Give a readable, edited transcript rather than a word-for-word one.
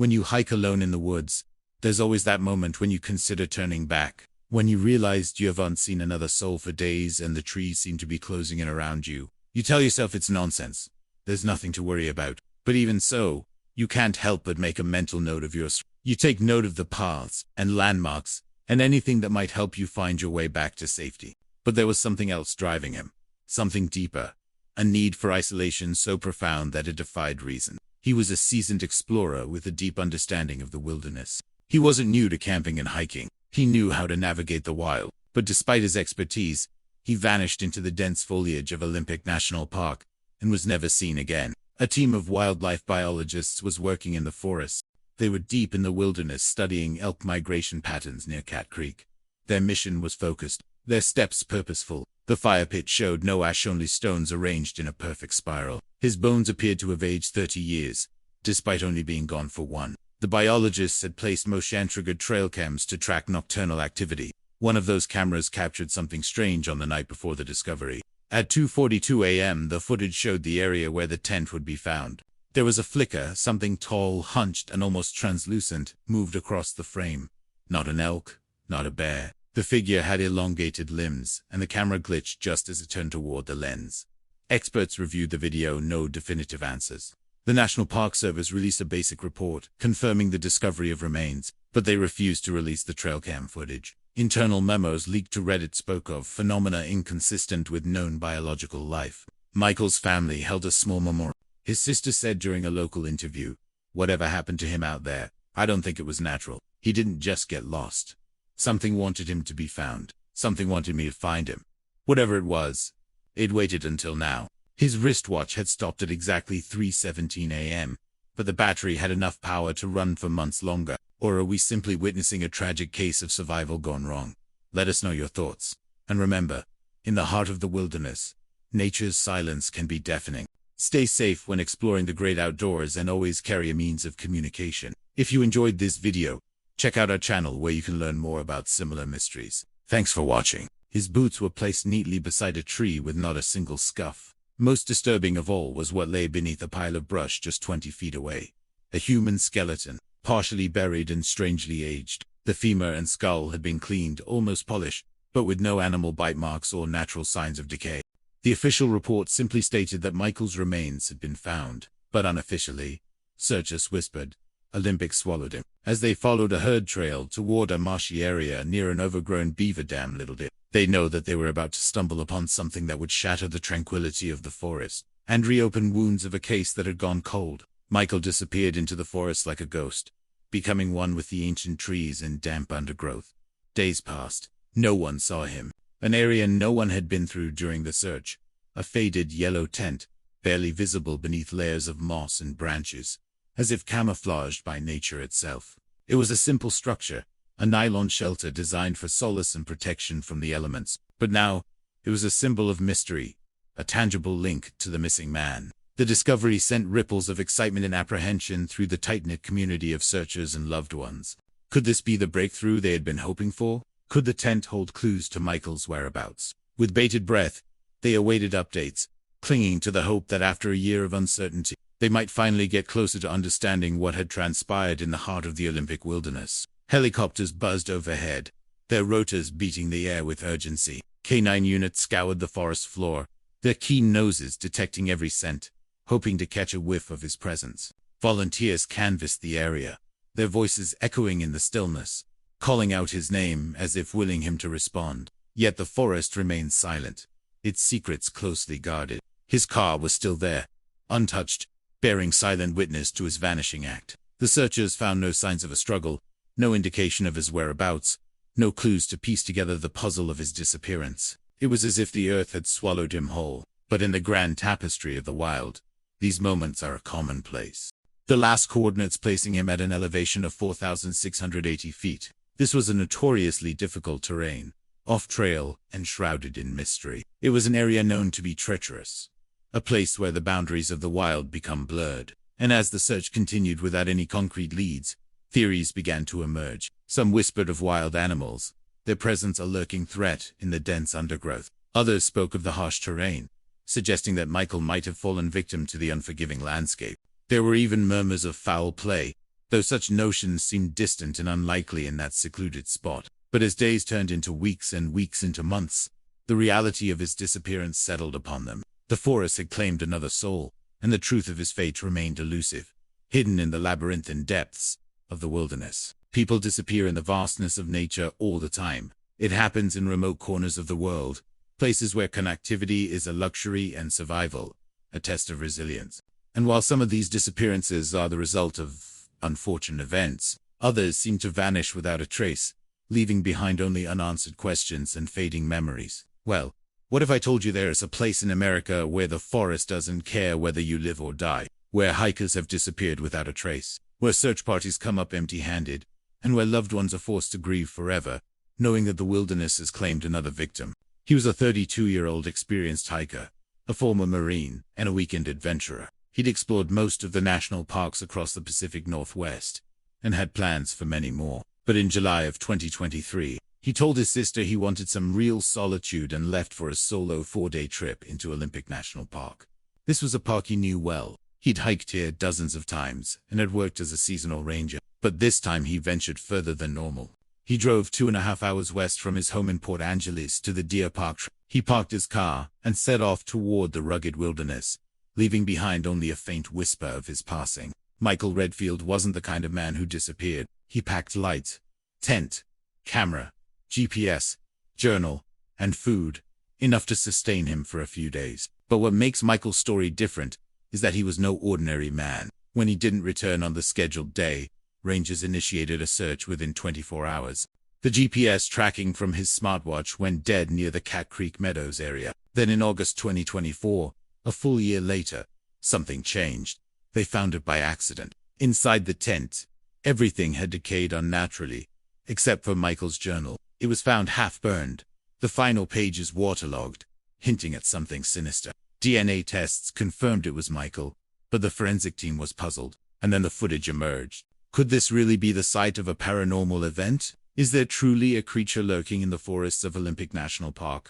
When you hike alone in the woods, there's always that moment when you consider turning back. When you realize you haven't seen another soul for days and the trees seem to be closing in around you, you tell yourself it's nonsense. There's nothing to worry about. But even so, you can't help but make a mental note of yours. You take note of the paths and landmarks and anything that might help you find your way back to safety. But there was something else driving him. Something deeper. A need for isolation so profound that it defied reason. He was a seasoned explorer with a deep understanding of the wilderness. He wasn't new to camping and hiking. He knew how to navigate the wild. But despite his expertise, he vanished into the dense foliage of Olympic National Park and was never seen again. A team of wildlife biologists was working in the forest. They were deep in the wilderness studying elk migration patterns near Cat Creek. Their mission was focused, their steps purposeful. The fire pit showed no ash, only stones arranged in a perfect spiral. His bones appeared to have aged 30 years, despite only being gone for one. The biologists had placed motion-triggered trail cams to track nocturnal activity. One of those cameras captured something strange on the night before the discovery. At 2:42 a.m., the footage showed the area where the tent would be found. There was a flicker, something tall, hunched, and almost translucent, moved across the frame. Not an elk, not a bear. The figure had elongated limbs, and the camera glitched just as it turned toward the lens. Experts reviewed the video, no definitive answers. The National Park Service released a basic report, confirming the discovery of remains, but they refused to release the trail cam footage. Internal memos leaked to Reddit spoke of phenomena inconsistent with known biological life. Michael's family held a small memorial. His sister said during a local interview, "Whatever happened to him out there, I don't think it was natural. He didn't just get lost. Something wanted him to be found. Something wanted me to find him. Whatever it was, it waited until now." His wristwatch had stopped at exactly 3:17 a.m., but the battery had enough power to run for months longer. Or are we simply witnessing a tragic case of survival gone wrong? Let us know your thoughts. And remember, in the heart of the wilderness, nature's silence can be deafening. Stay safe when exploring the great outdoors and always carry a means of communication. If you enjoyed this video, check out our channel where you can learn more about similar mysteries. Thanks for watching. His boots were placed neatly beside a tree with not a single scuff. Most disturbing of all was what lay beneath a pile of brush just 20 feet away. A human skeleton, partially buried and strangely aged. The femur and skull had been cleaned, almost polished, but with no animal bite marks or natural signs of decay. The official report simply stated that Michael's remains had been found, but unofficially, searchers whispered, Olympic swallowed him. As they followed a herd trail toward a marshy area near an overgrown beaver dam, little did they know that they were about to stumble upon something that would shatter the tranquility of the forest and reopen wounds of a case that had gone cold. Michael disappeared into the forest like a ghost, becoming one with the ancient trees and damp undergrowth. Days passed. No one saw him. An area no one had been through during the search. A faded yellow tent, barely visible beneath layers of moss and branches, as if camouflaged by nature itself. It was a simple structure, a nylon shelter designed for solace and protection from the elements. But now, it was a symbol of mystery, a tangible link to the missing man. The discovery sent ripples of excitement and apprehension through the tight-knit community of searchers and loved ones. Could this be the breakthrough they had been hoping for? Could the tent hold clues to Michael's whereabouts? With bated breath, they awaited updates, clinging to the hope that after a year of uncertainty, they might finally get closer to understanding what had transpired in the heart of the Olympic wilderness. Helicopters buzzed overhead, their rotors beating the air with urgency. Canine units scoured the forest floor, their keen noses detecting every scent, hoping to catch a whiff of his presence. Volunteers canvassed the area, their voices echoing in the stillness, calling out his name as if willing him to respond. Yet the forest remained silent, its secrets closely guarded. His car was still there, untouched, bearing silent witness to his vanishing act. The searchers found no signs of a struggle, no indication of his whereabouts, no clues to piece together the puzzle of his disappearance. It was as if the earth had swallowed him whole. But in the grand tapestry of the wild, these moments are a commonplace. The last coordinates placing him at an elevation of 4,680 feet. This was a notoriously difficult terrain, off-trail and shrouded in mystery. It was an area known to be treacherous, a place where the boundaries of the wild become blurred. And as the search continued without any concrete leads, theories began to emerge. Some whispered of wild animals, their presence a lurking threat in the dense undergrowth. Others spoke of the harsh terrain, suggesting that Michael might have fallen victim to the unforgiving landscape. There were even murmurs of foul play, though such notions seemed distant and unlikely in that secluded spot. But as days turned into weeks and weeks into months, the reality of his disappearance settled upon them. The forest had claimed another soul, and the truth of his fate remained elusive, hidden in the labyrinthine depths of the wilderness. People disappear in the vastness of nature all the time. It happens in remote corners of the world, places where connectivity is a luxury and survival a test of resilience. And while some of these disappearances are the result of unfortunate events, others seem to vanish without a trace, leaving behind only unanswered questions and fading memories. Well, what if I told you there is a place in America where the forest doesn't care whether you live or die, where hikers have disappeared without a trace, where search parties come up empty-handed, and where loved ones are forced to grieve forever, knowing that the wilderness has claimed another victim? He was a 32-year-old experienced hiker, a former Marine, and a weekend adventurer. He'd explored most of the national parks across the Pacific Northwest, and had plans for many more. But in July of 2023, he told his sister he wanted some real solitude and left for a solo 4-day trip into Olympic National Park. This was a park he knew well. He'd hiked here dozens of times and had worked as a seasonal ranger. But this time he ventured further than normal. He drove 2.5 hours west from his home in Port Angeles to the Deer Park. He parked his car and set off toward the rugged wilderness, leaving behind only a faint whisper of his passing. Michael Redfield wasn't the kind of man who disappeared. He packed light, tent, camera, GPS, journal, and food, enough to sustain him for a few days. But what makes Michael's story different is that he was no ordinary man. When he didn't return on the scheduled day, rangers initiated a search within 24 hours. The GPS tracking from his smartwatch went dead near the Cat Creek Meadows area. Then in August 2024, a full year later, something changed. They found it by accident. Inside the tent, everything had decayed unnaturally, except for Michael's journal. It was found half-burned, the final pages waterlogged, hinting at something sinister. DNA tests confirmed it was Michael, but the forensic team was puzzled. And then the footage emerged. Could this really be the site of a paranormal event? Is there truly a creature lurking in the forests of Olympic National Park?